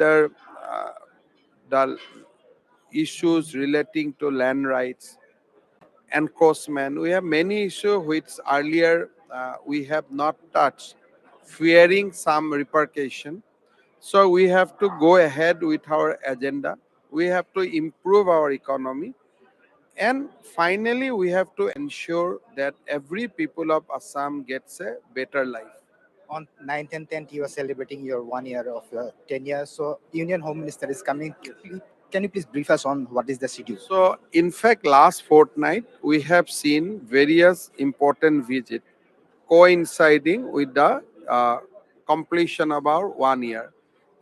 There, uh, the issues relating to land rights, enforcement. We have many issues which earlier we have not touched, fearing some repercussion. So we have to go ahead with our agenda. We have to improve our economy. And finally, we have to ensure that every people of Assam gets a better life. On 9th and 10th, you are celebrating your 1 year of your tenure. So, Union Home Minister is coming. Can you please brief us on what is the schedule? So, in fact, last fortnight, we have seen various important visits coinciding with the completion of our 1 year.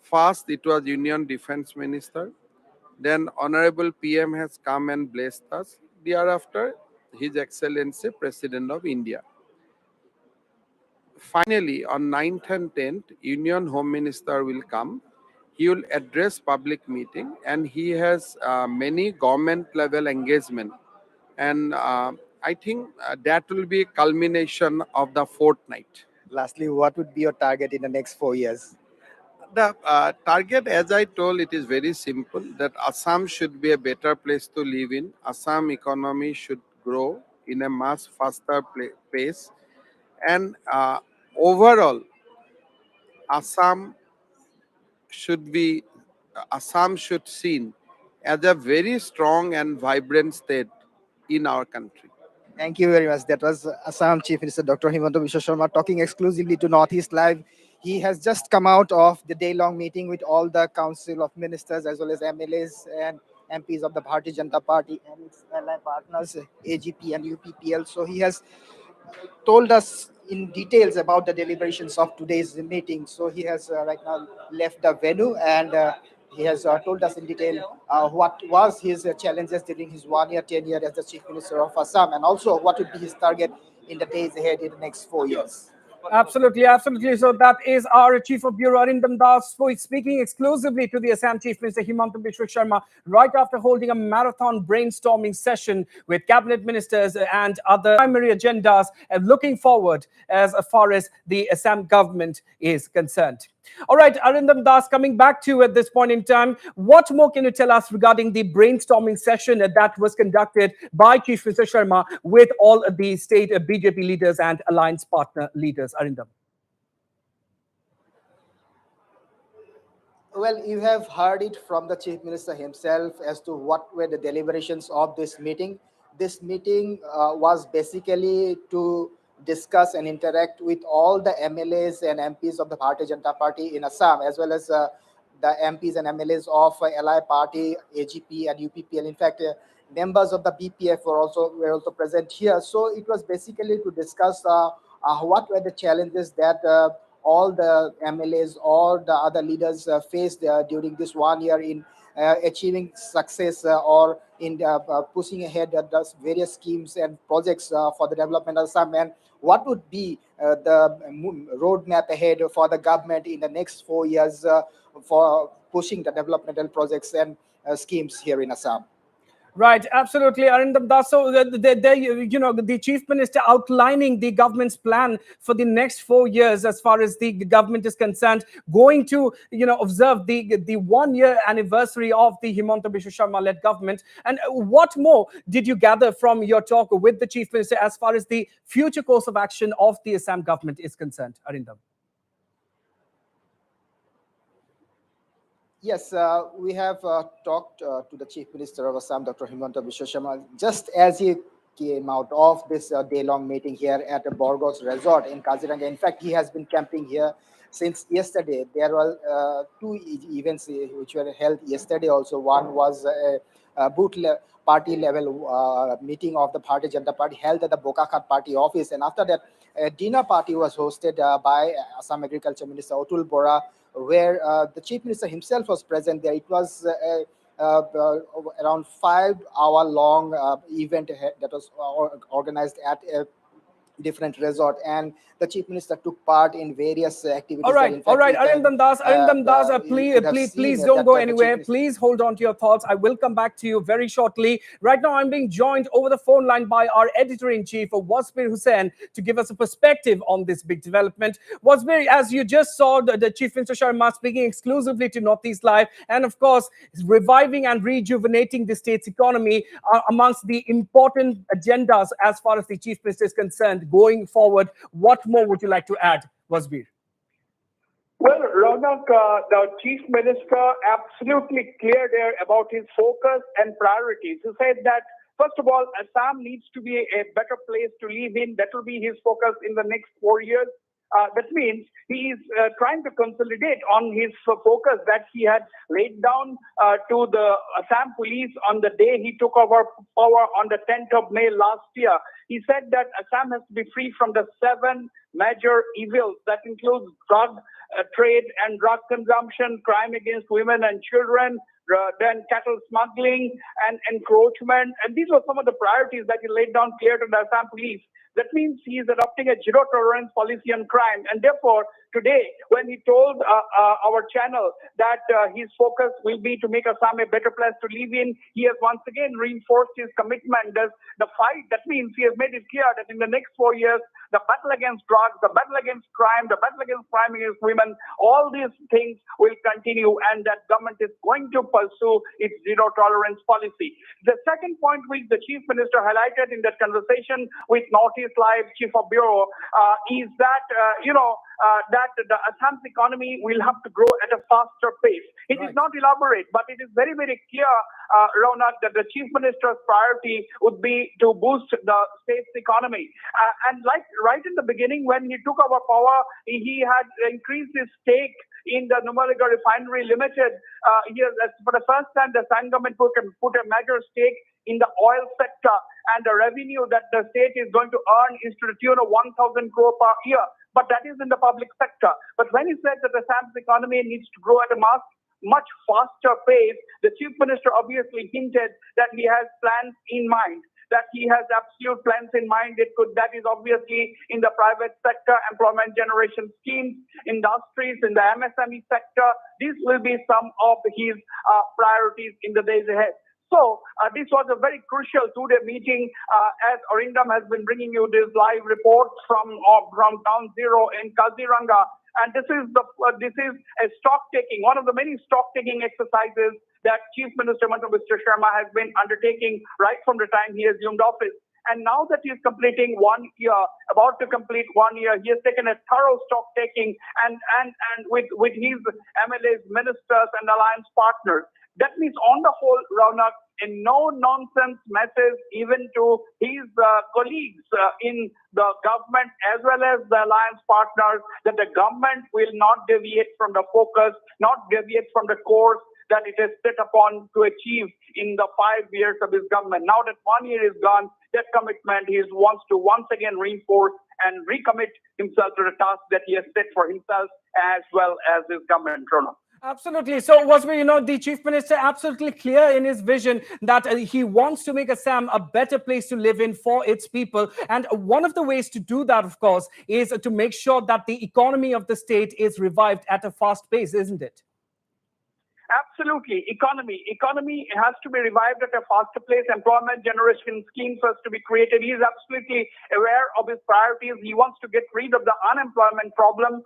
First, it was Union Defense Minister. Then Honorable PM has come and blessed us. Thereafter, His Excellency President of India. Finally, on 9th and 10th, Union Home Minister will come. He will address public meeting and he has many government level engagement. And I think that will be a culmination of the fortnight. Lastly, what would be your target in the next 4 years? The target, as I told, it is very simple that Assam should be a better place to live in. Assam economy should grow in a much faster pace. And overall, Assam should be Assam should seen as a very strong and vibrant state in our country. Thank you very much. That was Assam Chief Minister Dr. Himanta Biswa Sharma talking exclusively to Northeast Live. He has just come out of the day-long meeting with all the Council of Ministers as well as MLAs and MPs of the Bharatiya Janata Party and its ally partners, AGP and UPPL. So he has told us in details about the deliberations of today's meeting. So he has right now left the venue and he has told us in detail what was his challenges during his 1 year tenure as the Chief Minister of Assam and also what would be his target in the days ahead in the next 4 years. Absolutely, absolutely. So that is our Chief of Bureau, Arindam Das, who is speaking exclusively to the Assam Chief Minister Himanta Biswa Sharma right after holding a marathon brainstorming session with cabinet ministers and other primary agendas and looking forward as far as the Assam government is concerned. All right, Arindam Das, coming back to you at this point in time, what more can you tell us regarding the brainstorming session that was conducted by Chief Minister Sharma with all the state BJP leaders and alliance partner leaders? Arindam. Well, you have heard it from the Chief Minister himself as to what were the deliberations of this meeting. This meeting was basically to discuss and interact with all the MLAs and MPs of the Bharatiya Janata Party in Assam, as well as the MPs and MLAs of LI Party, AGP, and UPPL. In fact, members of the BPF were also present here. So it was basically to discuss what were the challenges that all the MLAs or the other leaders faced during this 1 year in achieving success or in pushing ahead the various schemes and projects for the development of Assam, and what would be the roadmap ahead for the government in the next 4 years for pushing the developmental projects and schemes here in Assam. Right, absolutely, Arindam Das. So, the Chief Minister outlining the government's plan for the next 4 years as far as the government is concerned, going to, observe the 1 year anniversary of the Himanta Biswa Sharma-led government. And what more did you gather from your talk with the Chief Minister as far as the future course of action of the Assam government is concerned, Arindam? Yes, we have talked to the Chief Minister of Assam, Dr. Himanta Biswa Sharma, just as he came out of this day-long meeting here at the Borgos Resort in Kaziranga. In fact, he has been camping here since yesterday. There were two events which were held yesterday also. One was a party level meeting of the Bharatiya Janata Party held at the Bokakhat party office. And after that, a dinner party was hosted by Assam Agriculture Minister Otul Bora, where the Chief Minister himself was present there. It was around 5 hour long event that was organized at a different resort, and the chief minister took part in various All activities that, right, in all fact, right, Arindam Das, you please, could have seen please don't go that the chief anywhere. minister. Please hold on to your thoughts. I will come back to you very shortly. Right now, I'm being joined over the phone line by our editor-in-chief, Wasbir Hussain, to give us a perspective on this big development. Wasbir, as you just saw the Chief Minister Sharma speaking exclusively to Northeast Live, and of course, reviving and rejuvenating the state's economy are amongst the important agendas as far as the Chief Minister is concerned going forward. What more would you like to add, Wasbir? Well, Ronak, the Chief Minister absolutely clear there about his focus and priorities. He said that, first of all, Assam needs to be a better place to live in. That will be his focus in the next 4 years. That means he is trying to consolidate on his focus that he had laid down to the Assam police on the day he took over power on the 10th of May last year. He said that Assam has to be free from the 7 major evils that includes drug trade and drug consumption, crime against women and children, then cattle smuggling and encroachment. And these were some of the priorities that he laid down clear to the Assam police. That means he is adopting a zero tolerance policy on crime. And therefore, today, when he told our channel that his focus will be to make Assam a better place to live in, he has once again reinforced his commitment. The fight, that means he has made it clear that in the next 4 years, the battle against drugs, the battle against crime, the battle against crime against women, all these things will continue, and that government is going to pursue its zero tolerance policy. The second point which the Chief Minister highlighted in that conversation with Northeast Live Chief of Bureau is that, that the Assam's economy will have to grow at a faster pace. It is not elaborate, but it is very, very clear, Ronak, that the Chief Minister's priority would be to boost the state's economy. And like right in the beginning, when he took over power, he had increased his stake in the Numaligarh Refinery Limited. For the first time, the Assam government put a major stake in the oil sector, and the revenue that the state is going to earn is to the tune of 1,000 crore per year. But that is in the public sector. But when he said that the Assam's economy needs to grow at a much faster pace, the Chief Minister obviously hinted that he has plans in mind, that he has absolute plans in mind. That is obviously in the private sector, employment generation schemes, industries, in the MSME sector. These will be some of his priorities in the days ahead. So this was a very crucial two-day meeting, as Arindam has been bringing you this live report from Town Zero in Kaziranga. And this is a stock taking, one of the many stock taking exercises that Chief Minister Mr. Sharma has been undertaking right from the time he assumed office. And now that he is completing 1 year, about to complete 1 year, he has taken a thorough stock taking and with his MLAs, ministers, and alliance partners. That means, on the whole, Raunak, a no-nonsense message even to his colleagues in the government as well as the alliance partners, that the government will not deviate from the focus, not deviate from the course that it has set upon to achieve in the 5 years of his government. Now that 1 year is gone, that commitment he wants to once again reinforce and recommit himself to the task that he has set for himself as well as his government, Raunak. Absolutely. So, Wasbir, the Chief Minister absolutely clear in his vision that he wants to make Assam a better place to live in for its people. And one of the ways to do that, of course, is to make sure that the economy of the state is revived at a fast pace, isn't it? Absolutely. Economy has to be revived at a faster pace. Employment generation schemes has to be created. He is absolutely aware of his priorities. He wants to get rid of the unemployment problem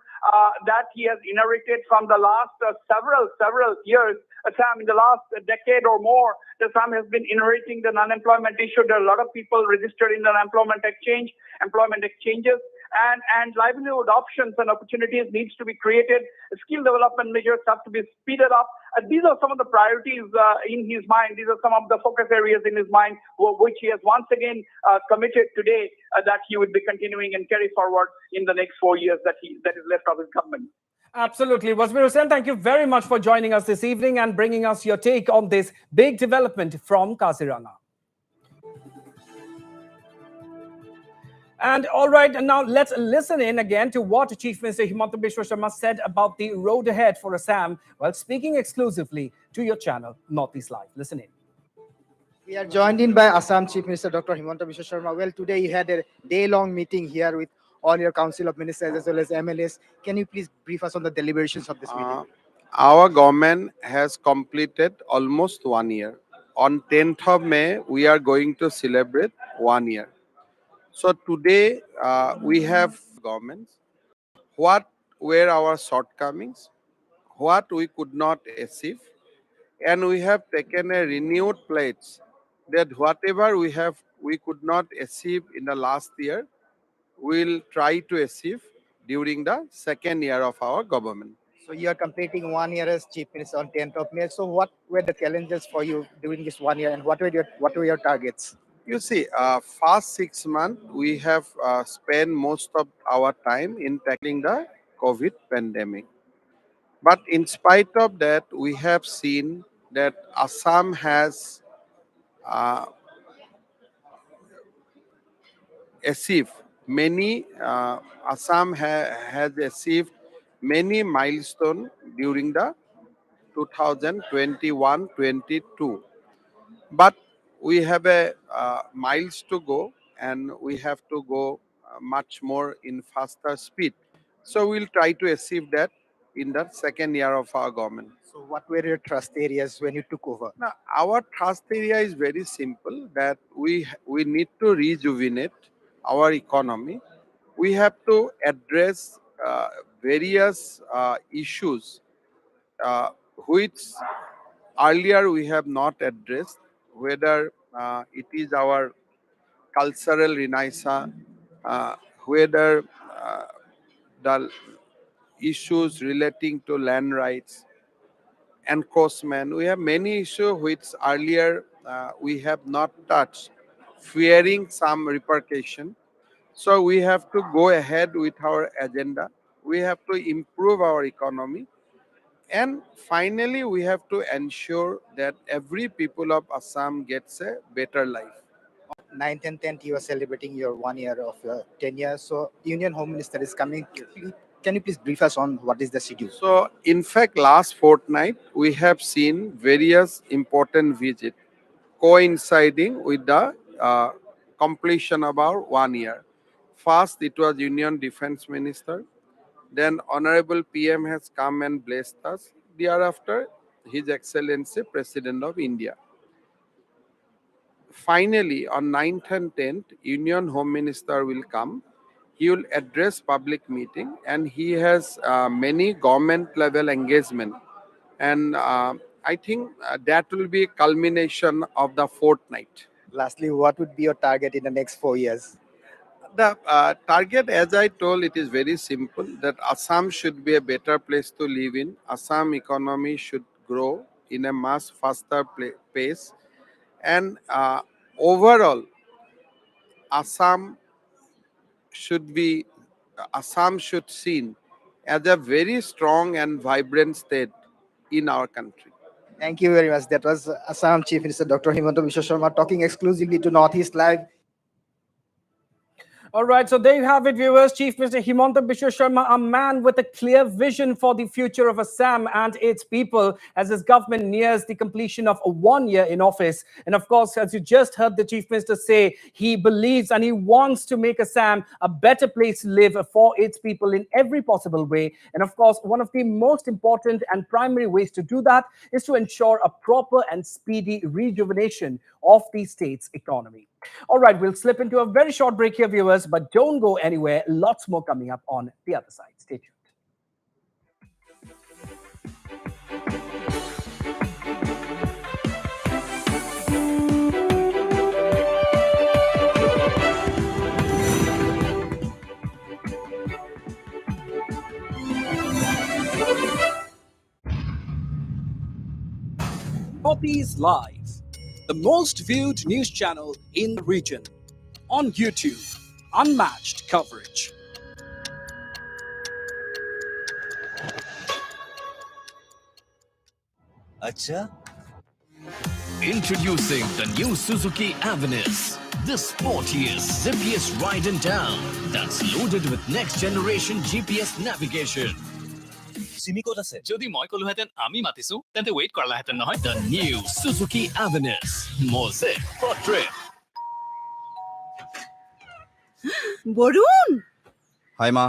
that he has inherited from the last several years. Assam, in the last decade or more, Assam has been inheriting the unemployment issue. There are a lot of people registered in the employment exchanges. And livelihood options and opportunities needs to be created. Skill development measures have to be speeded up. These are some of the priorities in his mind. These are some of the focus areas in his mind, which he has once again committed today that he would be continuing and carry forward in the next 4 years that is left of his government. Absolutely. Wasbir Hussain, thank you very much for joining us this evening and bringing us your take on this big development from Kaziranga. And all right, and now let's listen in again to what Chief Minister Himanta Biswa Sharma said about the road ahead for Assam while speaking exclusively to your channel, Northeast Live. Listen in. We are joined in by Assam Chief Minister Dr. Himanta Biswa Sharma. Well, today you had a day-long meeting here with all your Council of Ministers as well as MLAs. Can you please brief us on the deliberations of this meeting? Our government has completed almost 1 year. On 10th of May, we are going to celebrate 1 year. So today, we have governments. What were our shortcomings? What we could not achieve? And we have taken a renewed pledge that whatever we could not achieve in the last year, we'll try to achieve during the second year of our government. So you are completing 1 year as Chief Minister on 10th of May. So what were the challenges for you during this 1 year, and what were your targets? You see, first 6 months we have spent most of our time in tackling the COVID pandemic. But in spite of that, we have seen that Assam has uh, achieved many. Has achieved many milestones during the 2021-22. But we have a miles to go, and we have to go much more in faster speed. So we'll try to achieve that in the second year of our government. So what were your trust areas when you took over? Now, our thrust area is very simple, that we need to rejuvenate our economy. We have to address various issues uh, which earlier we have not addressed, whether it is our cultural renaissance, whether uh, the issues relating to land rights, enforcement. We have many issues which earlier we have not touched, fearing some repercussion. So we have to go ahead with our agenda. We have to improve our economy. And finally, we have to ensure that every people of Assam gets a better life. 9th and 10th, you are celebrating your 1 year of your tenure. So Union Home Minister is coming. Can you please brief us on what is the schedule? So, in fact, last fortnight, we have seen various important visits coinciding with the completion of our 1 year. First, it was Union Defense Minister. Then Honorable PM has come and blessed us. Thereafter, His Excellency President of India. Finally, on 9th and 10th, Union Home Minister will come. He will address public meeting, and he has many government level engagement. And I think that will be a culmination of the fortnight. Lastly, what would be your target in the next 4 years? The target, as I told, it is very simple, that Assam should be a better place to live in. Assam economy should grow in a much faster pace. And overall, Assam should be Assam should seen as a very strong and vibrant state in our country. Thank you very much. That was Assam Chief Minister Dr. Himanta Biswa Sharma talking exclusively to Northeast Live. All right, so there you have it, viewers. Chief Minister Himanta Biswa Sharma, a man with a clear vision for the future of Assam and its people as his government nears the completion of 1 year in office. And of course, as you just heard the Chief Minister say, he believes and he wants to make Assam a better place to live for its people in every possible way. And of course, one of the most important and primary ways to do that is to ensure a proper and speedy rejuvenation of the state's economy. All right, we'll slip into a very short break here, viewers, but don't go anywhere. Lots more coming up on the other side. Stay tuned. Northeast Live, the most viewed news channel in the region. On YouTube, unmatched coverage. अच्छा Introducing the new Suzuki Avensis, the sportiest, zippiest ride in town that's loaded with next generation GPS navigation. চিমি ক'ত আছে? যদি মই কলোহেঁতেন আমি মাতিছো তেন্তে wait কৰালাহেঁতেন নহয়। The new Suzuki Avenis Mosaic for trip. Barun, high মা।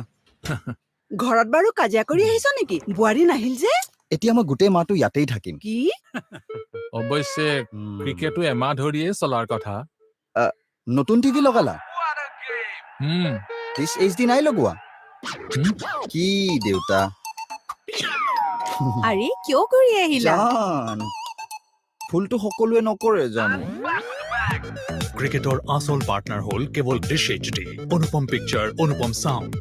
ঘৰত বাৰু কাজিয়া কৰি আহিছ নেকি? বোৱাৰী নাহিল যে? এতিয়া মই গোটেই মাহটো ইয়াতেই থাকিম। কি? অৱশ্যে ক্ৰিকেটো এমাহ ধৰিয়ে চলাৰ কথা। নতুন টিভি লগালা? হুম, দিছ HD নাই লগোৱা? কি দেউতা? আৰে কিয় কৰি আহিলা? জান, ফুলটো সকলোৱে নকৰে জানো। ক্ৰিকেটৰ আচল পাৰ্টনাৰ হ'ল কেৱল ডিছ HD, অনুপম পিকচাৰ, অনুপম চাউণ্ড।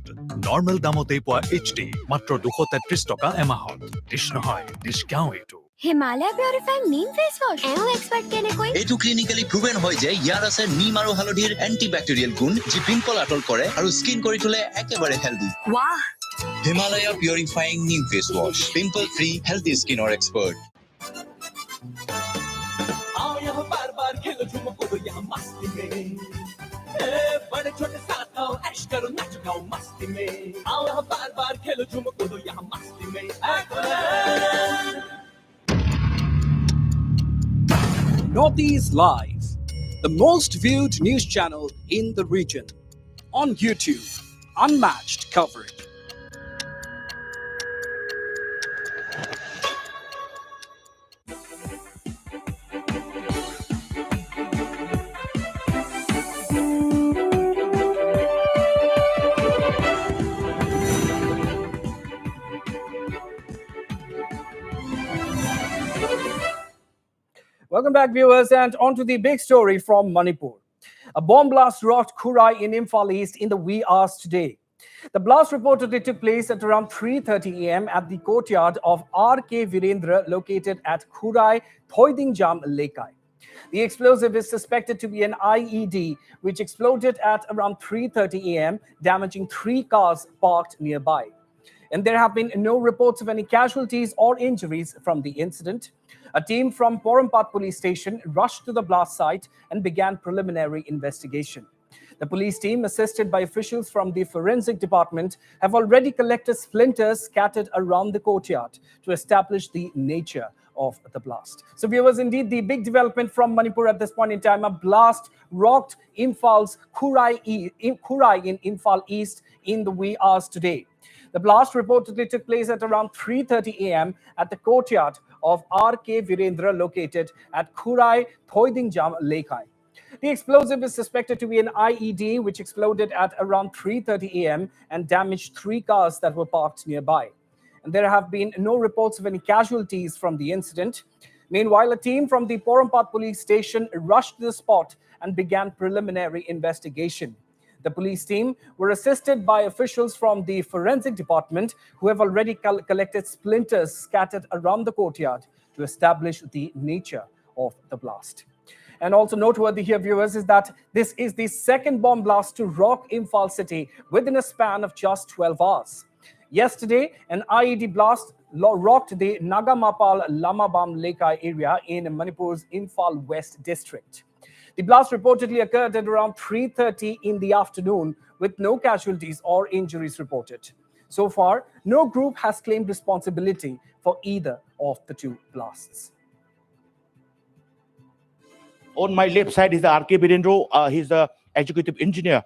নৰ্মেল দামতেই পোৱা HD মাত্ৰ 233 টকা এমাহত। ডিছ নহয়, ডিছ গাঁও এইটো। Himalaya purifying neem face wash এও এক্সপাৰ্ট কেনেকৈ? এইটো ক্লিনিকেলি প্ৰুভেন হয় যে ইয়াৰ আছে নিম আৰু হালধিৰ এন্টিবেক্টেৰিয়েল গুণ যি পিম্পল আঁতৰ কৰে আৰু স্কিন কৰি তোলে একেবাৰে হেল্ডি। ৱাহ! Himalaya purifying neem face wash, pimple free healthy স্কিনৰ expert. Northeast Live, the most viewed news channel in the region. On YouTube, unmatched coverage. Welcome back, viewers, and on to the big story from Manipur. A bomb blast rocked Kurai in Imphal East in the wee hours today. The blast reportedly took place at around 3:30 a.m. at the courtyard of R.K. Virendra located at Kurai, Thoidingjam, Lekai. The explosive is suspected to be an IED, which exploded at around 3:30 a.m., damaging 3 cars parked nearby. And there have been no reports of any casualties or injuries from the incident. A team from Porompat police station rushed to the blast site and began preliminary investigation. The police team, assisted by officials from the forensic department, have already collected splinters scattered around the courtyard to establish the nature of the blast. So, viewers, indeed, the big development from Manipur at this point in time: a blast rocked Imphal's Kurai in Imphal East in the wee hours today. The blast reportedly took place at around 3:30 a.m. at the courtyard of R.K. Virendra located at Kurai, Thoidingjam, Lekai. The explosive is suspected to be an IED, which exploded at around 3:30 a.m. and damaged 3 cars that were parked nearby. And there have been no reports of any casualties from the incident. Meanwhile, a team from the Porompat police station rushed to the spot and began preliminary investigation. The police team were assisted by officials from the forensic department who have already collected splinters scattered around the courtyard to establish the nature of the blast. And also noteworthy here, viewers, is that this is the second bomb blast to rock Imphal city within a span of just 12 hours. Yesterday, an IED blast rocked the Nagamapal Lamabam Lekai area in Manipur's Imphal West district. The blast reportedly occurred at around 3:30 in the afternoon, with no casualties or injuries reported. So far, no group has claimed responsibility for either of the 2 blasts. On my left side is the R.K. Virendra. He's the executive engineer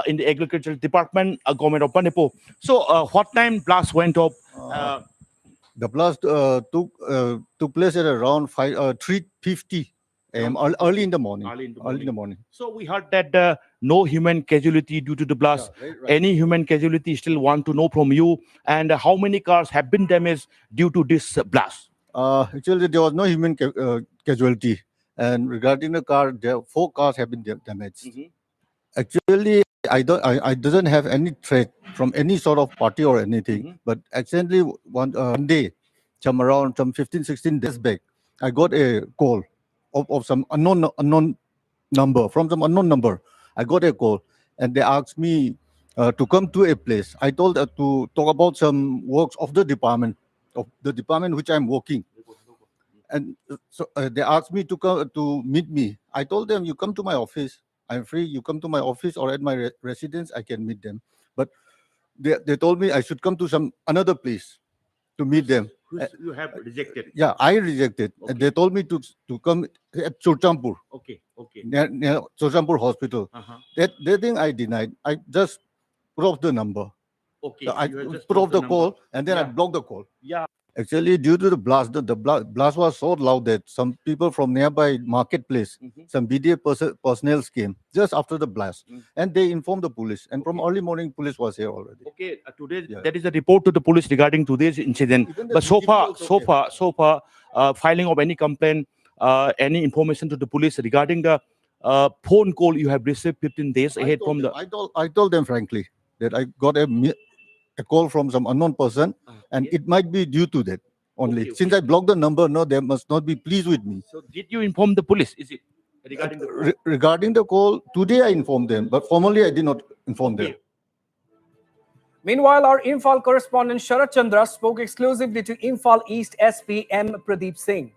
in the agricultural department, government of Manipur. So, what time blast went off? The blast took place at around 3:50 a.m. early in the morning. Early in the morning. So we heard that no human casualty due to the blast. Yeah, right. Any human casualty? Still want to know from you. And how many cars have been damaged due to this blast? Actually, there was no human casualty. And regarding the car, 4 cars have been damaged. Actually, I doesn't have any threat from any sort of party or anything. But accidentally, one day, around 15, 16 days back, I got a call of some unknown number, from some unknown number. I got a call, and they asked me to come to a place. I told to talk about some works of the department which I'm working. And so they asked me to come to meet me. I told them, you come to my office. I'm free. You come to my office or at my residence, I can meet them. But they told me I should come to some another place. to meet them. You have rejected. Yeah, I rejected. Okay. They told me to come at Churchampur, Okay. near Churchampur hospital. They think I denied. I just put off the number. Okay. So I You have just put off dropped the call and then I Yeah. blocked the call. Yeah. Actually, due to the blast, the blast was so loud that some people from nearby marketplace, some BDA personnel came just after the blast, and they informed the police. And from early morning, police was here already. Okay. Today Yeah. there is a report to the police regarding today's incident. Even the But so CCTV far, also filing of any complaint, any information to the police regarding the phone call you have received 15 days ahead from the. I told them frankly that I got a call from some unknown person, and it might be due to that only. Since I blocked the number, no, they must not be pleased with me. So did you inform the police? Is it regarding the call? Regarding the call, today I informed them, but formally I did not inform them. Meanwhile, our Imphal correspondent Sharat Chandra spoke exclusively to Imphal East SP M. Pradeep Singh.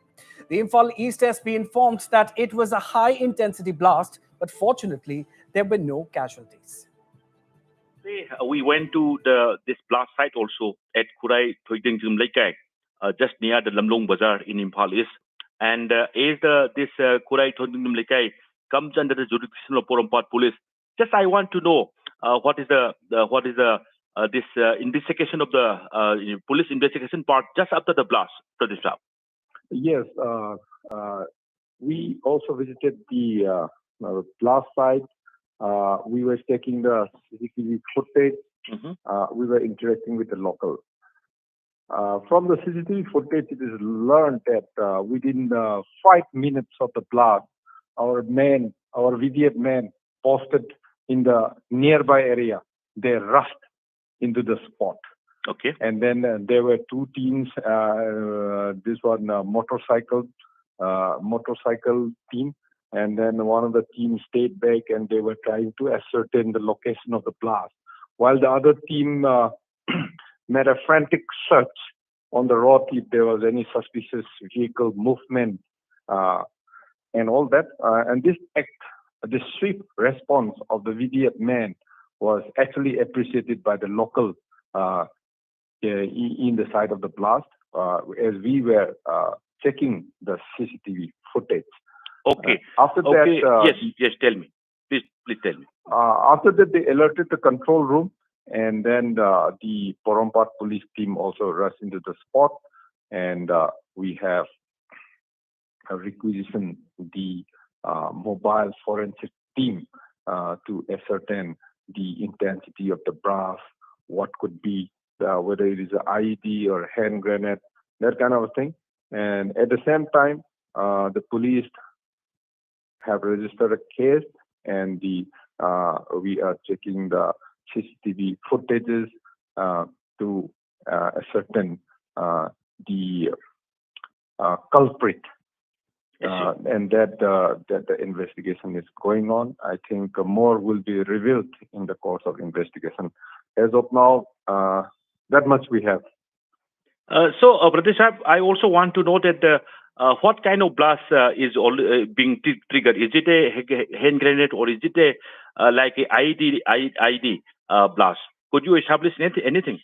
The Imphal East SP informed that it was a high-intensity blast, but fortunately, there were no casualties. We went to this blast site also at Kurai Thoiding Jumlaikai, just near the Lamlong Bazaar in Imphal East. And as this Kurai Thoiding Jumlaikai comes under the jurisdiction of Porompat Police, just I want to know what is this investigation of the police investigation part just after the blast, Pradeep Saab. Yes, we also visited the blast site. We were taking the CCTV footage. We were interacting with the local. From the CCTV footage, it is learned that within 5 minutes of the blast, our VDF men posted in the nearby area, they rushed into the spot. Okay. And then there were two teams. This one motorcycle team, and then one of the teams stayed back and they were trying to ascertain the location of the blast, while the other team made a frantic search on the road if there was any suspicious vehicle movement and all that. And this swift response of the VDF men was actually appreciated by the local in the site of the blast as we were checking the CCTV footage. Okay. After that, yes, tell me. Please tell me. After that, they alerted the control room, and then the Porompat police team also rushed into the spot, and we have requisitioned the mobile forensic team to ascertain the intensity of the blast, what could be whether it is an IED or a hand grenade, that kind of a thing. And at the same time, the police have registered a case, and we are checking the CCTV footages to ascertain the culprit. And that the investigation is going on. I think more will be revealed in the course of investigation. As of now, that much we have. So, Pradesh Saab, I also want to know that what kind of blast is being triggered? Is it a hand grenade or is it like a IED blast? Could you establish anything?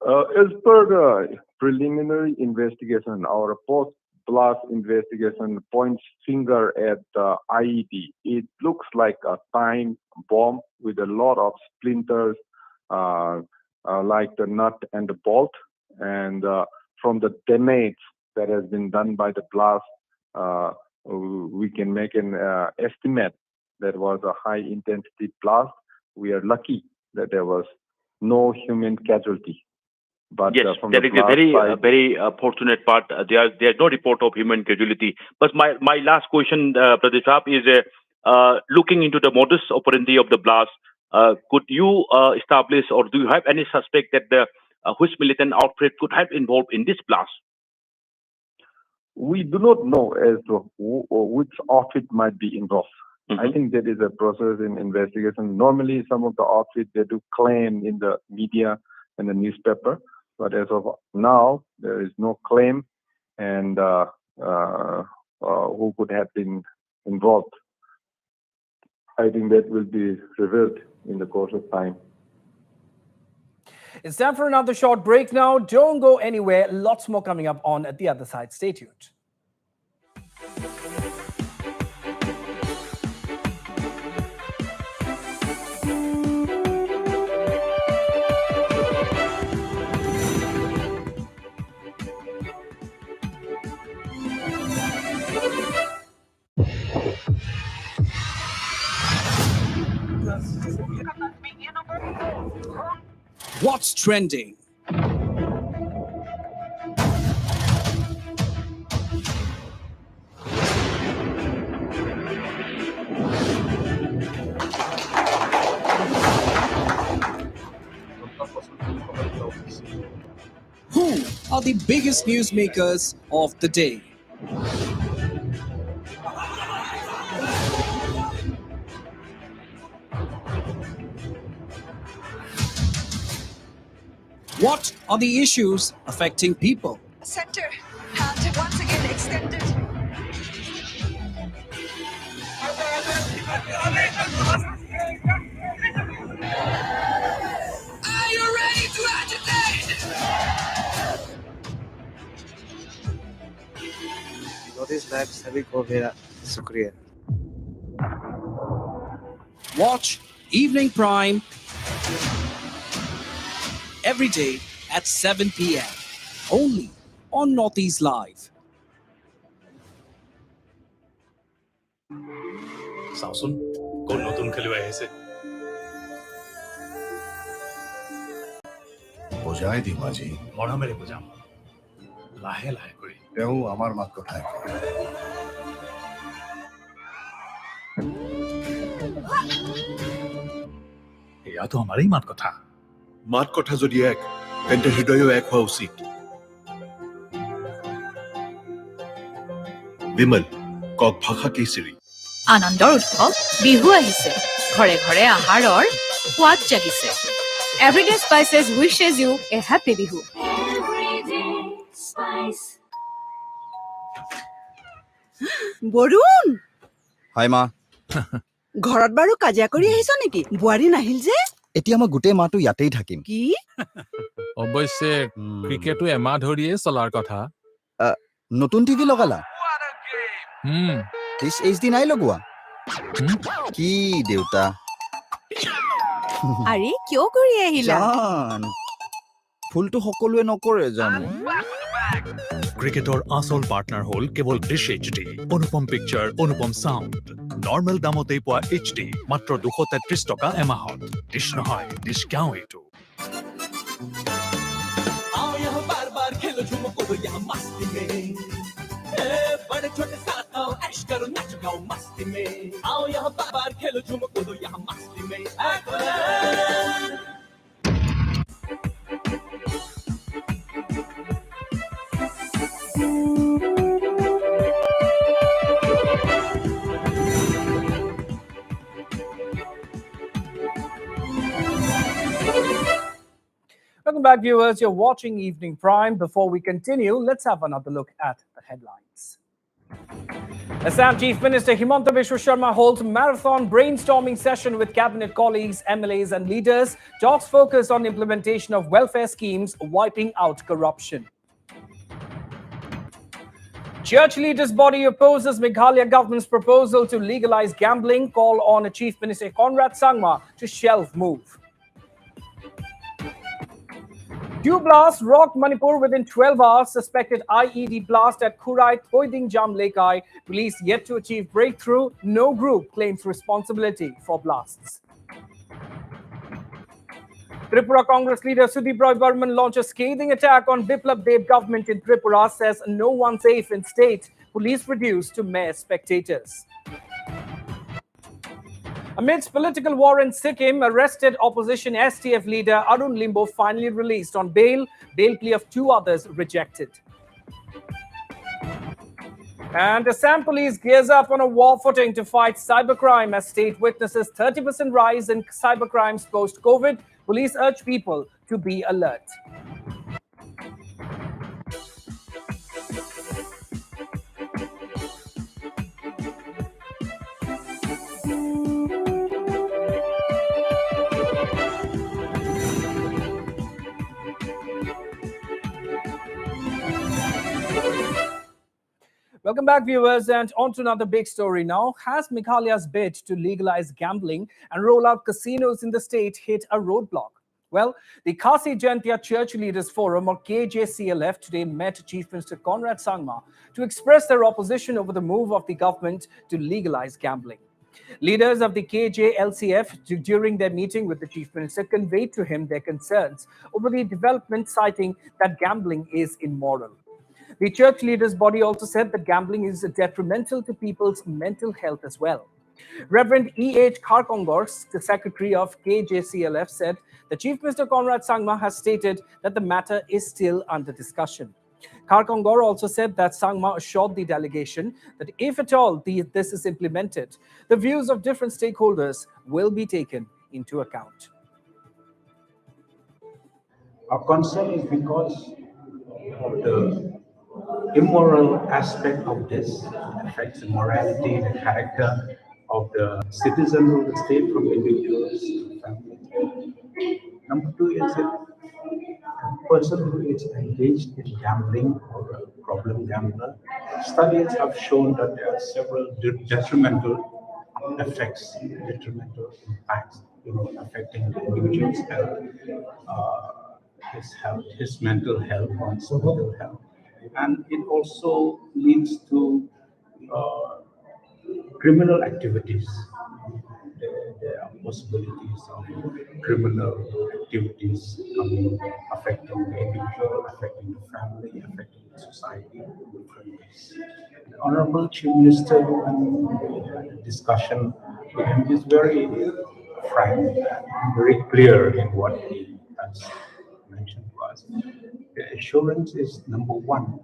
As per the preliminary investigation, our post-blast investigation points finger at IED. It looks like a time bomb with a lot of splinters, like the nut and the bolt. And from the damage that has been done by the blast, we can make an estimate that was a high-intensity blast. We are lucky that there was no human casualty. But yes, that is a very fortunate part. There is no report of human casualty. But my last question, Pradesh Saab, is looking into the modus operandi of the blast. Could you establish, or do you have any suspect that the which militant outfit could have involved in this blast? We do not know as to which outfit might be involved. I think there is a process in investigation. Normally, some of the outfits they do claim in the media and the newspaper, but as of now, there is no claim, and who could have been involved. I think that will be revealed in the course of time. It's time for another short break now. Don't go anywhere. Lots more coming up on The Other Side. Stay tuned. What's trending? Who are the biggest newsmakers of the day? What are the issues affecting people? Center hand once again extended. Are you ready to agitate? Notice live सभी को मेरा शुक्रिया. Watch Evening Prime every day at 7 p.m. only on Northeast Live. চাওচোন কোন নতুন খেলুৱৈ আহিছে বুজাই দিম আজি মৰমেৰে বুজাম লাহে লাহে কৰি তেওঁ আমাৰ মাত কথাই এয়াতো আমাৰেই মাত কথা যদি এক তেন্তে হৃদয়ও এক হোৱা উচিত বিমল কক ভাষা কেচৰি আনন্দৰ উৎসৱ বিহু আহিছে ঘৰে ঘৰে আহাৰৰ সোৱাদ জাগিছে everyday spices wishes you a happy Bihu Barun high মা ঘৰত বাৰু কাজিয়া কৰি আহিছ নেকি বুৱাৰী নাহিল যে এতিয়া মই গোটেই মাহটো ইয়াতেই থাকিম কি অৱশ্যে ক্ৰিকেটো এমাহ ধৰিয়ে চলাৰ কথা নতুন টিভি লগালা দিছ এইচডি নাই লগোৱা কি দেউতা আৰে কিয় কৰি আহিলা ফুলটো সকলোৱে নকৰে জানো ক্ৰিকেটৰ আচল পাৰ্টনাৰ হ'ল কেৱল ডিছ এইচডি অনুপম পিকচাৰ অনুপম সাউণ্ড নৰ্মেল দামতেই পোৱা এইচডি মাত্ৰ 233 টকা এমাহত ডিছ নহয় ডিছ কিয় এইটো आओ यहाँ बार बार खेलो झूमो कूदो यहाँ मस्ती में बड़े छोटे साथ आओ ऐश करो नाचो गाओ मस्ती में आओ यहाँ बार बार खेलो झूमो कूदो यहाँ मस्ती में Welcome back, viewers. You're watching Evening Prime. Before we continue, let's have another look at the headlines. Assam Chief Minister Himanta Biswa Sharma holds marathon brainstorming session with cabinet colleagues, MLAs and leaders. Talks focus on implementation of welfare schemes, wiping out corruption. Church leaders' body opposes Meghalaya government's proposal to legalize gambling. Call on Chief Minister Conrad Sangma to shelve move. Two blasts rocked Manipur within 12 hours. Suspected IED blast at Khurai Thoiding Jam Lekai. Police yet to achieve breakthrough. No group claims responsibility for blasts. Tripura Congress leader Sudeep Roy Burman launched a scathing attack on Biplab Deb government in Tripura. Says no one safe in state. Police reduced to mere spectators. Amidst political war in Sikkim, arrested opposition STF leader Arun Limbo finally released on bail. Bail plea of 2 others rejected. And Assam police gears up on a war footing to fight cybercrime as state witnesses 30% rise in cybercrimes post-COVID. Police urge people to be alert. Welcome back, viewers, and on to another big story now. Has Meghalaya's bid to legalize gambling and roll out casinos in the state hit a roadblock? Well, the Khasi Jaintia Church Leaders Forum, or KJCLF, today met Chief Minister Conrad Sangma to express their opposition over the move of the government to legalize gambling. Leaders of the KJLCF, during their meeting with the Chief Minister, conveyed to him their concerns over the development, citing that gambling is immoral. The church leaders' body also said that gambling is detrimental to people's mental health as well. Reverend E.H. Kharkongor, the secretary of KJCLF, said the Chief Minister Conrad Sangma has stated that the matter is still under discussion. Kharkongor also said that Sangma assured the delegation that if at all this is implemented, the views of different stakeholders will be taken into account. Our concern is because of the immoral aspect of this. It affects the morality, the character of the citizens of the state, from individuals to families. Number two is that a person who is engaged in gambling or a problem gambler, studies have shown that there are several detrimental effects, detrimental impacts, affecting the individual's health, his mental health, also mental health. And it also leads to criminal activities. There are possibilities of criminal activities coming, affecting the individual, affecting the family, affecting the society in different ways. The Honorable Chief Minister, when we had a discussion with him, is very frank and very clear in what he has mentioned to us. The assurance is number one.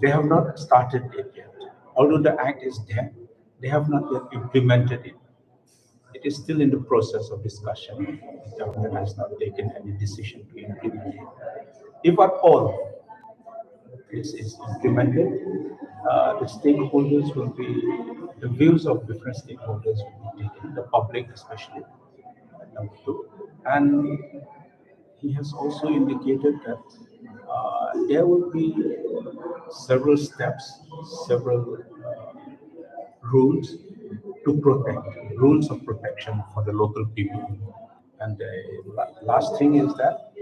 They have not started it yet. Although the act is there, they have not yet implemented it. It is still in the process of discussion. The government has not taken any decision to implement it. If at all this is implemented, the stakeholders will be, the views of different stakeholders will be taken, the public especially, number two. And he has also indicated that there will be several steps, several rules to protect, rules of protection for the local people. And the last thing is that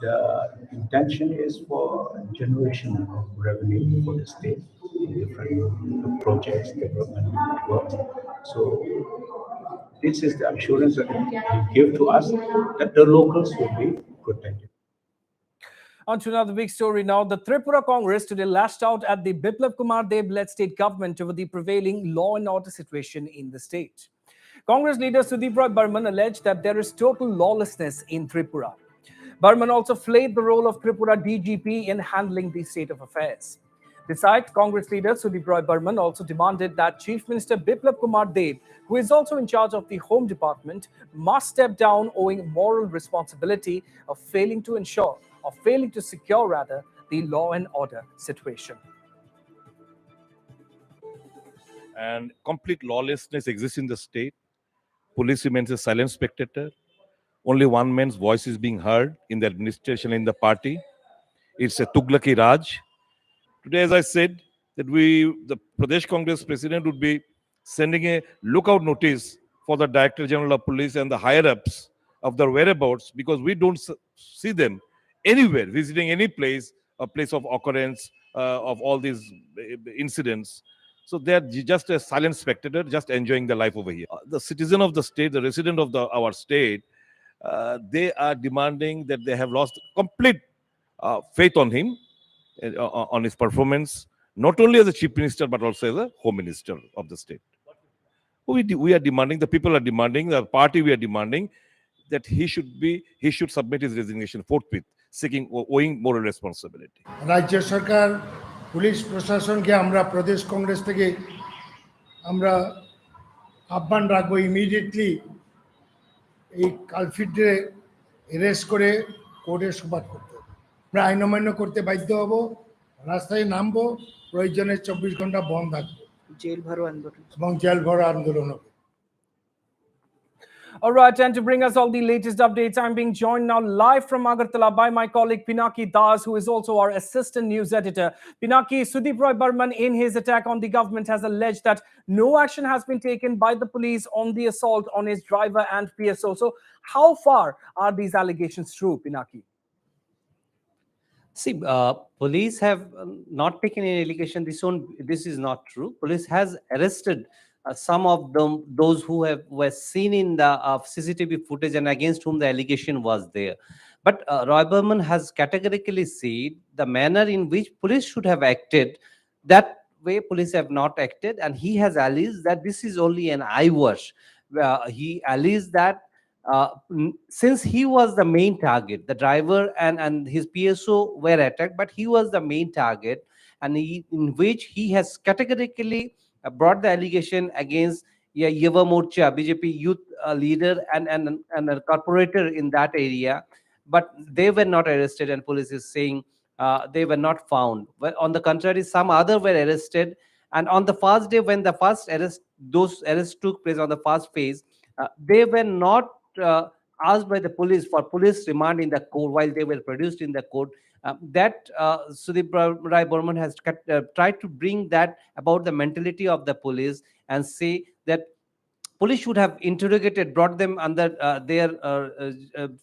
the intention is for generation of revenue for the state, different projects, development works. So this is the assurance that he gave to us that the locals will be protected. On to another big story now. The Tripura Congress today lashed out at the Biplab Kumar Deb-led state government over the prevailing law and order situation in the state. Congress leader Sudeep Roy Burman alleged that there is total lawlessness in Tripura. Burman also flayed the role of Tripura DGP in handling the state of affairs. Besides, Congress leader Sudeep Roy Burman also demanded that Chief Minister Biplab Kumar Deb, who is also in charge of the Home Department, must step down owing moral responsibility of failing to secure the law and order situation. And complete lawlessness exists in the state. Police remains a silent spectator. Only one man's voice is being heard in the administration, in the party. It's a Tughlaki Raj. Today, as I said, that the Pradesh Congress president would be sending a lookout notice for the Director General of Police and the higher-ups of their whereabouts, because we don't see them anywhere visiting any place, a place of occurrence of all these incidents. So they're just a silent spectator, just enjoying their life over here. The citizen of the state, the resident of our state, they are demanding that they have lost complete faith on him, on his performance, not only as a chief minister, but also as a home minister of the state. We are demanding, the people are demanding, the party we are demanding that he should submit his resignation forthwith, owing moral responsibility. রাজ্য সরকার police প্রশাসনকে আমরা প্রদেশ কংগ্রেস থেকে আমরা আহ্বান রাখবো immediately এই কালফিটে arrest করে কোর্টে সোপর্দ করতে। আমরা আইন অমান্য করতে বাধ্য হব, রাস্তায় নামবো, প্রয়োজনে 24 ঘন্টা বন্ধ থাকবো, জেল ভরো আন্দোলন এবং জেল ভরো আন্দোলন হবে। All right, and to bring us all the latest updates, I'm being joined now live from Agartala by my colleague Pinaki Das, who is also our assistant news editor. Pinaki, Sudeep Roy Burman, in his attack on the government, has alleged that no action has been taken by the police on the assault on his driver and PSO. So, how far are these allegations true, Pinaki? See, police have not taken any allegation. This is not true. Police has arrested some of them, those who were seen in the CCTV footage and against whom the allegation was there. But Roy Burman has categorically said the manner in which police should have acted, that way police have not acted, and he has alleged that this is only an eyewash. He alleged that since he was the main target, the driver and his PSO were attacked, but he was the main target, and in which he has categorically brought the allegation against Yuva Morcha, BJP youth leader and a corporator in that area, but they were not arrested, and police is saying they were not found. Well, on the contrary, some other were arrested, and on the first day when the first those arrests took place on the first phase, they were not asked by the police for police remand in the court while they were produced in the court. That Sudeep Rai Burman has tried to bring that about the mentality of the police and say that police should have interrogated, brought them under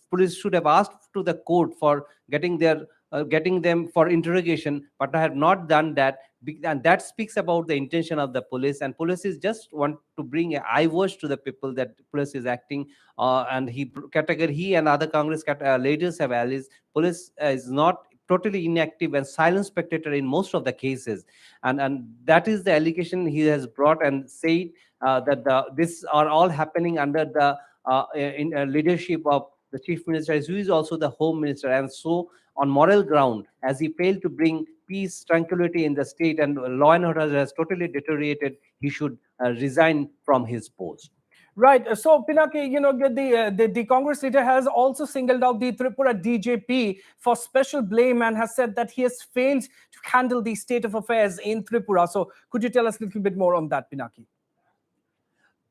police should have asked to the court for getting them for interrogation, but I have not done that, and that speaks about the intention of the police. And police is just want to bring a eyewash to the people that police is acting, and he and other Congress leaders have alleged police is not totally inactive and silent spectator in most of the cases, and that is the allegation he has brought and said that this are all happening under the leadership of the chief minister, who is also the home minister, and so on moral ground, as he failed to bring peace, tranquility in the state, and law and order has totally deteriorated, he should resign from his post. Right. So, Pinaki, the Congress leader has also singled out the Tripura DJP for special blame and has said that he has failed to handle the state of affairs in Tripura. So, could you tell us a little bit more on that, Pinaki?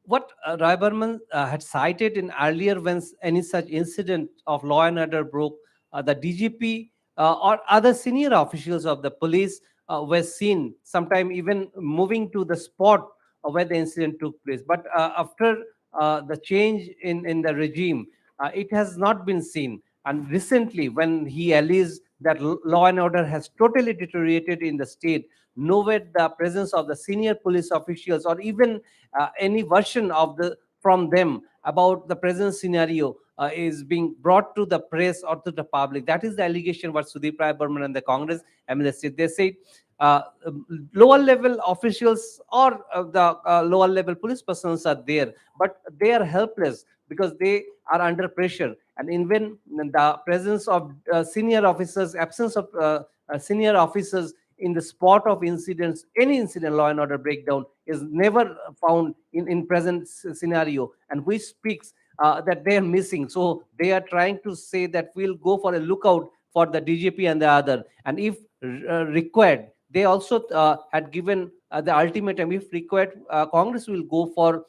What Roy Burman had cited in earlier when any such incident of law and order broke, the DGP or other senior officials of the police were seen, sometime even moving to the spot where the incident took place. But after the change in the regime, it has not been seen. And recently, when he alleged that law and order has totally deteriorated in the state, nowhere the presence of the senior police officials or even any version of from them about the present scenario is being brought to the press or to the public. That is the allegation what Sudeep Rai Burman and the Congress MLA said. They said lower level officials or the lower level police persons are there, but they are helpless because they are under pressure. And even the presence of senior officers, absence of senior officers in the spot of incidents, any incident, law and order breakdown is never found in present scenario, and which speaks that they are missing. So they are trying to say that we'll go for a lookout for the DGP and the other, and if required, they also had given the ultimatum, if required, Congress will go for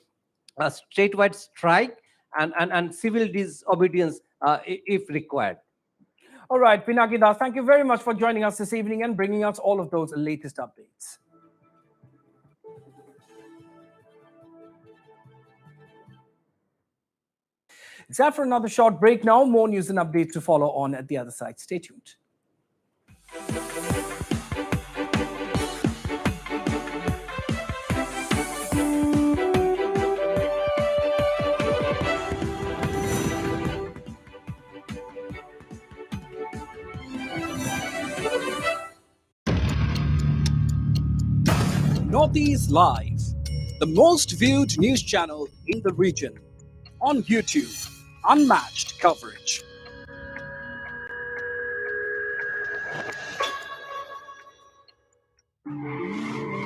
a statewide strike and civil disobedience if required. All right, Pinaki Das, thank you very much for joining us this evening and bringing us all of those latest updates. It's time for another short break now. More news and updates to follow on at the other side. Stay tuned. Northeast Live, the most viewed news channel in the region. On YouTube, unmatched coverage.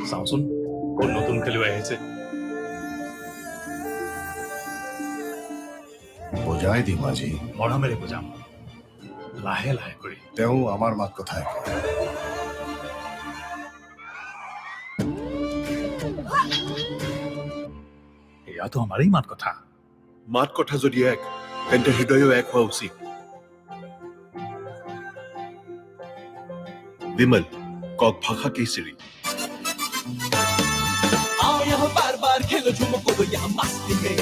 চাওঁচোন কোন নতুন খেলুৱৈ আহিছে বুজাই দিম আজি মৰমেৰে বুজাম লাহে লাহে কৰি তেওঁ আমাৰ মাত কথাই এয়াতো আমাৰেই মাত কথা মাত কথা যদি এক তেন্তে হৃদয়ও এক হোৱা উচিত विमल कौक भाषा केसरी आओ यहाँ बार बार खेलो झूमो कूदो यहाँ मस्ती में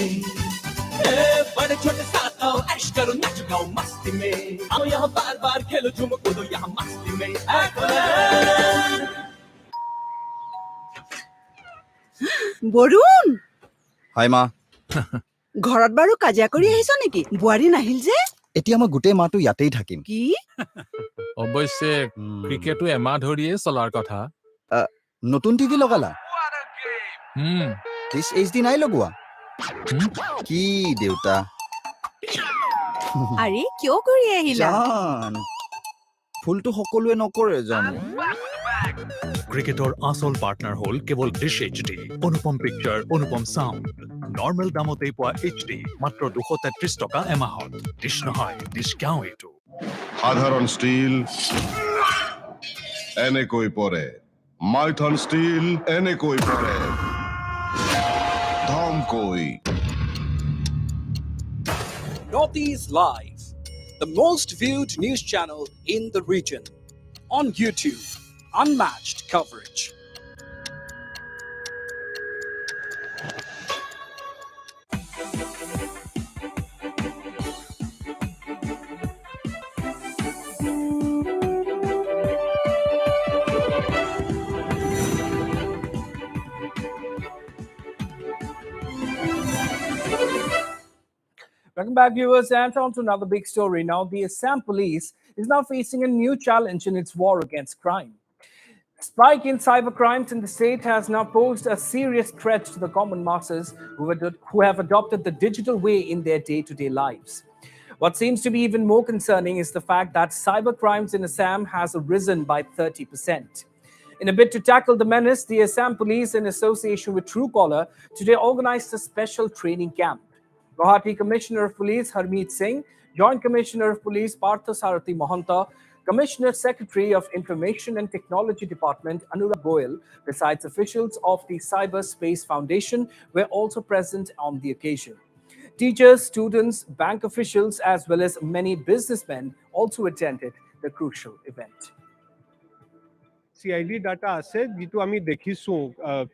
बड़े छोटे साथ आओ ऐश करो नाचो गाओ मस्ती में आओ यहाँ बार बार खेलो झूमो कूदो यहाँ मस्ती में বৰুণ হাই মা ঘৰত বাৰু কাজিয়া কৰি আহিছ নেকি বোৱাৰী নাহিল যে এতিয়া মই গোটেই মাহটো ইয়াতেই থাকিম কি অৱশ্যে ক্ৰিকেটো এমাহ ধৰিয়ে চলাৰ কথা নতুন টিভি লগালা দিছ এইচডি নাই লগোৱা কি দেউতা আৰে কিয় কৰি আহিলা জান ফুলটো সকলোৱে নকৰে জানো ক্ৰিকেটৰ আচল পাৰ্টনাৰ হ'ল কেৱল ডিছ এইচডি অনুপম পিকচাৰ অনুপম চাউণ্ড নৰ্মেল দামতেই পোৱা এইচডি মাত্ৰ 233 টকা এমাহত ডিছ নহয় ডিছ কিয় এইটো সাধারণ স্টিল এনেকৈ পরে মাইথন স্টিল এনেকৈ পরে ধমকৈ Northeast Live, the most viewed news channel in the region. On YouTube, unmatched coverage. Welcome back, viewers, and on to another big story. Now, the Assam police is now facing a new challenge in its war against crime. Spike in cyber crimes in the state has now posed a serious threat to the common masses who have adopted the digital way in their day-to-day lives. What seems to be even more concerning is the fact that cyber crimes in Assam has risen by 30%. In a bid to tackle the menace, the Assam police, in association with Truecaller, today organized a special training camp. Guwahati Commissioner of Police Harmeet Singh, Joint Commissioner of Police Partha Sarathi Mohanta, Commissioner Secretary of Information and Technology Department Anurag Goyal, besides officials of the Cyberspace Foundation, were also present on the occasion. Teachers, students, bank officials, as well as many businessmen also attended the crucial event. CID data আছে যেটো আমি দেখিছো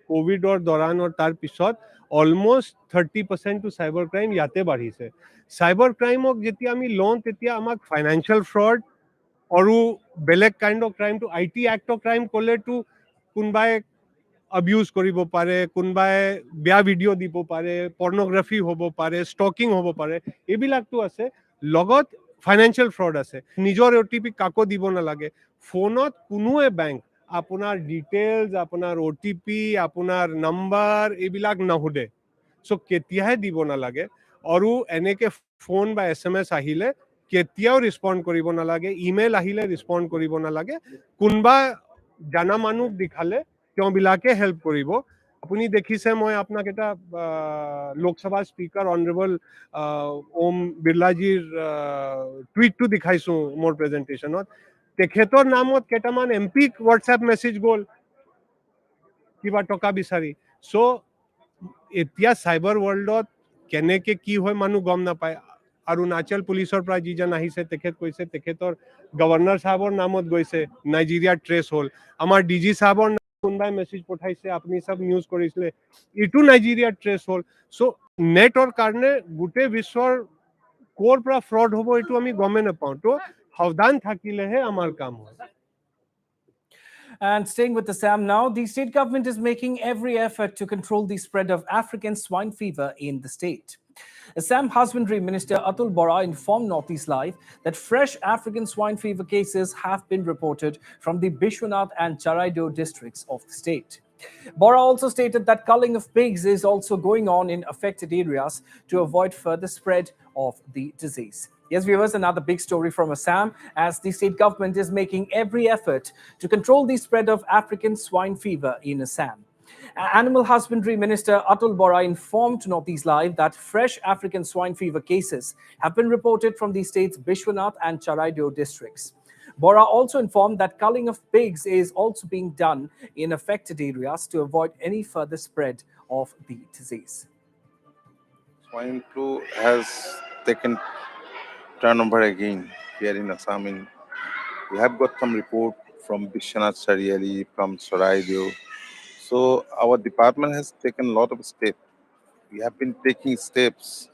কোভিডৰ দৰান আৰু তাৰ পিছত almost 30% two cyber crime ইয়াতে বাঢ়িছে সাইবার ক্রাইমক যেতিয়া আমি লওঁ তেতিয়া আমাক ফাইনান্সিয়াল ফ্রড আৰু বেলেগ kind of crime to IT act of crime কলে টু কোনবাই abuse কৰিব পাৰে কোনবাই বেয়া ভিডিও দিব পাৰে পৰ্নোগ্ৰাফি হ'ব পাৰে ষ্টকিং হ'ব পাৰে এইবিলাকটো আছে লগত ফাইনান্সিয়াল ফ্রড আছে নিজৰ ওটিপি কাকো দিব নালাগে ফোনত কোনোৱে বেংক আপোনাৰ ডিটেইলছ আপোনাৰ ওটিপি আপোনাৰ নাম্বাৰ এইবিলাক নহুদে সো কেতিয়াহে দিব নালাগে আৰু এনেকে ফোন বা এসএমএস আহিলে কেতিয়াও ৰেসপন্ড কৰিব নালাগে ইমেইল আহিলে ৰেসপন্ড কৰিব নালাগে কোনবা জানা মানুহ দেখালে তেওঁবিলাকে হেল্প কৰিব আপুনি দেখিছে মই আপোনাক এটা লোকসভা স্পিকাৰ অনাৰেবল ওম বিৰলাজীৰ টুইটটো দেখাইছো মোৰ প্ৰেজেন্টেশনত তেখেতৰ নামত কেটামান এমপি হোৱাটসএপ মেছেজ গ'ল কিবা টকা বিচাৰি সো এতিয়া সাইবার ওয়ার্ল্ডত কেনেকে কি হয় মানুহ গম নাপায় অৰুণাচল পুলিচৰ পৰা যিজন আহিছে তেখেত কৈছে তেখেতৰ গভৰ্ণৰ সাহেবৰ নামত গৈছে নাইজেৰিয়া ট্ৰেছ হল আমাৰ ডিজি সাহেবৰ কোনবাই মেছেজ পঠাইছে আপুনি সব নিউজ কৰিছিলে ইটো নাইজেৰিয়া ট্ৰেছ হল সো নেটৰ কাৰণে গোটেই বিশ্বৰ কোৰ পৰা ফ্ৰড হ'ব এটো আমি গমে নাপাওঁ তো সাৱধান থাকিলেহে আমাৰ কাম হয় And staying with Assam now, the state government is making every effort to control the spread of African swine fever in the state. Assam Husbandry Minister Atul Bora informed Northeast Live that fresh African swine fever cases have been reported from the Bishwanath and Charaido districts of the state. Bora also stated that culling of pigs is also going on in affected areas to avoid further spread of the disease. Yes, viewers, another big story from Assam as the state government is making every effort to control the spread of African swine fever in Assam. Animal Husbandry Minister Atul Bora informed Northeast Live that fresh African swine fever cases have been reported from the state's Bishwanath and Charaido districts. Bora also informed that culling of pigs is also being done in affected areas to avoid any further spread of the disease. Swine flu has taken turnover again here in Assam. We have got some report from Bishwanath Sariali, from Soraidio. So our department has taken a lot of steps. We have been taking steps.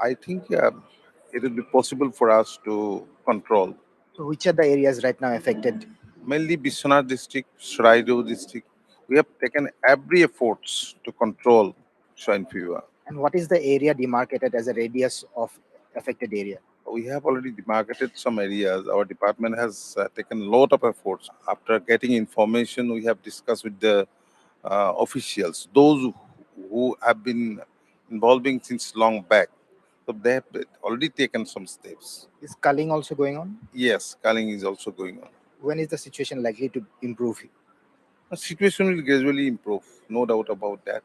I think it will be possible for us to control. So which are the areas right now affected? Mainly Bishwanath district, Soraidio district. We have taken every efforts to control swine fever. And what is the area demarcated as a radius of affected area? We have already demarcated some areas. Our department has taken a lot of efforts. After getting information, we have discussed with the officials, those who have been involving since long back. So they have already taken some steps. Is culling also going on? Yes, culling is also going on. When is the situation likely to improve? The situation will gradually improve, no doubt about that.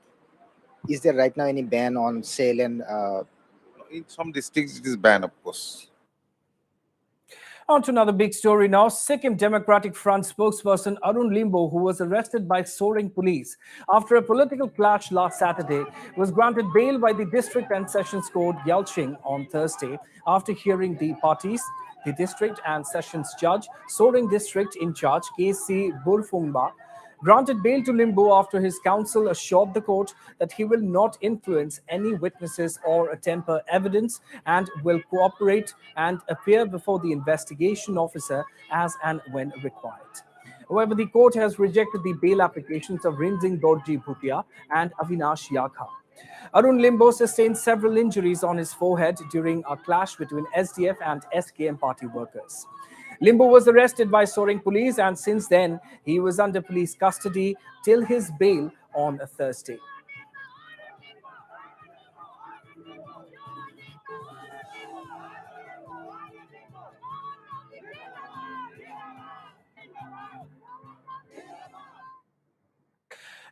Is there right now any ban on sale and in some districts it is banned, of course. On to another big story now. Sikkim Democratic Front spokesperson Arun Limbo, who was arrested by soaring police after a political clash last Saturday, was granted bail by the District and Sessions Court Yalching on Thursday after hearing the parties. The District and Sessions Judge, Soaring District in charge K.C. Burfungba, granted bail to Limbo after his counsel assured the court that he will not influence any witnesses or temper evidence and will cooperate and appear before the investigation officer as and when required. However, the court has rejected the bail applications of Rinzing Dorji Bhutia and Avinash Yakha. Arun Limbo sustained several injuries on his forehead during a clash between SDF and SKM party workers. Limbo was arrested by soaring police, and since then, he was under police custody till his bail on Thursday.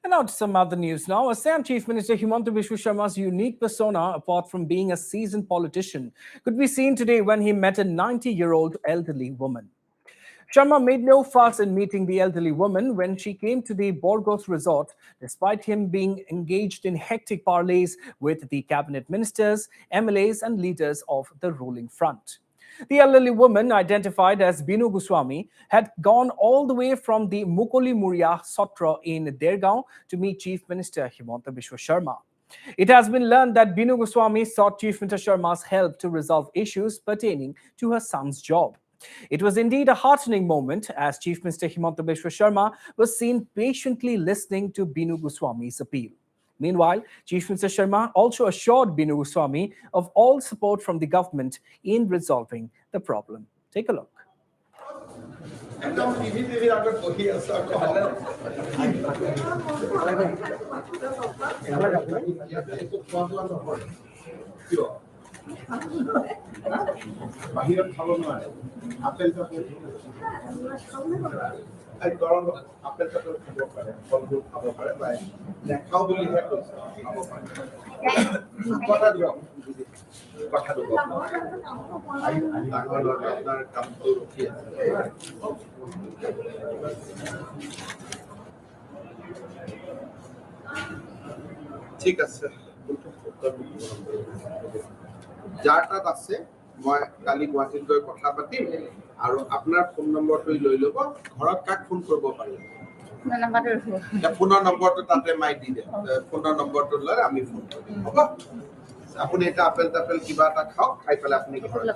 And now to some other news now. Assam Chief Minister Himanta Biswa Sharma's unique persona, apart from being a seasoned politician, could be seen today when he met a 90-year-old elderly woman. Sharma made no fuss in meeting the elderly woman when she came to the Borgos resort, despite him being engaged in hectic parleys with the cabinet ministers, MLAs, and leaders of the ruling front. The elderly woman, identified as Binu Goswami, had gone all the way from the Mukoli Muria Sotra in Dergaon to meet Chief Minister Himanta Biswa Sharma. It has been learned that Binu Goswami sought Chief Minister Sharma's help to resolve issues pertaining to her son's job. It was indeed a heartening moment as Chief Minister Himanta Biswa Sharma was seen patiently listening to Binu Goswami's appeal. Meanwhile, Chief Minister Sharma also assured Binu Goswami of all support from the government in resolving the problem. Take a look. বাহিৰত খাব নোৱাৰে apple Chappell গৰম apple Chappell খাব পাৰে ফলবোৰ খাব পাৰে বা নেখাও বুলিহে কৈছে খাব পাৰে কথা দিয়ক কথাটো ডাঙৰ ল'ৰা আপোনাৰ কামটো ৰখি আছে ঠিক আছে যাৰ তাত আছে মই কালি গুৱাহাটীত গৈ কথা পাতিম আৰু আপোনাৰ ফোন নম্বৰটো লৈ ল'ব ঘৰত কাক ফোন কৰিব পাৰিম ফোনৰ নম্বৰটো তাতে মাই দি দে ফোনৰ নম্বৰটো লৈ আমি ফোন কৰিম হ'ব আপুনি এটা আপেল তাপেল কিবা এটা খাওক খাই পেলাই আপুনি ঘৰত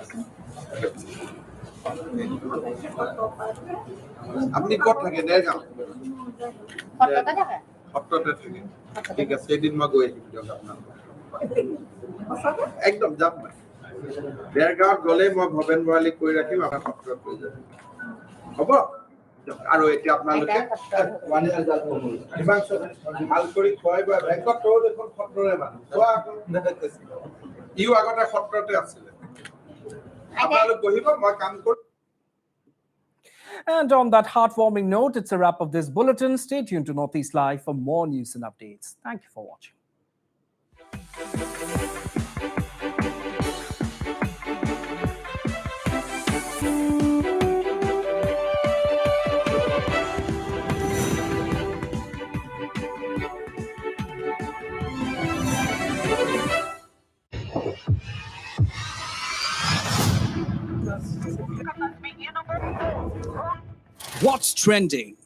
আপুনি ক'ত থাকে দেৰগাঁও সত্ৰতে থাকে ঠিক আছে এদিন মই গৈ আহিম দিয়ক আপোনালোক একদম যাম মই দেৰগাঁৱত গ'লে মই ভৱেন বৰালীক কৈ ৰাখিম আপোনাৰ সত্ৰত লৈ যাম হ'ব আৰু এতিয়া আপোনালোকে ভাল কৰি খুৱাই বা বেংকত দেখোন সত্ৰৰে মানুহ খোৱা ইও আগতে সত্ৰতে আছিলে আপোনালোক বহিব মই কাম কৰিম. And on that heartwarming note, it's a wrap of this bulletin. Stay tuned to Northeast Live for more news and updates. Thank you for watching. What's trending?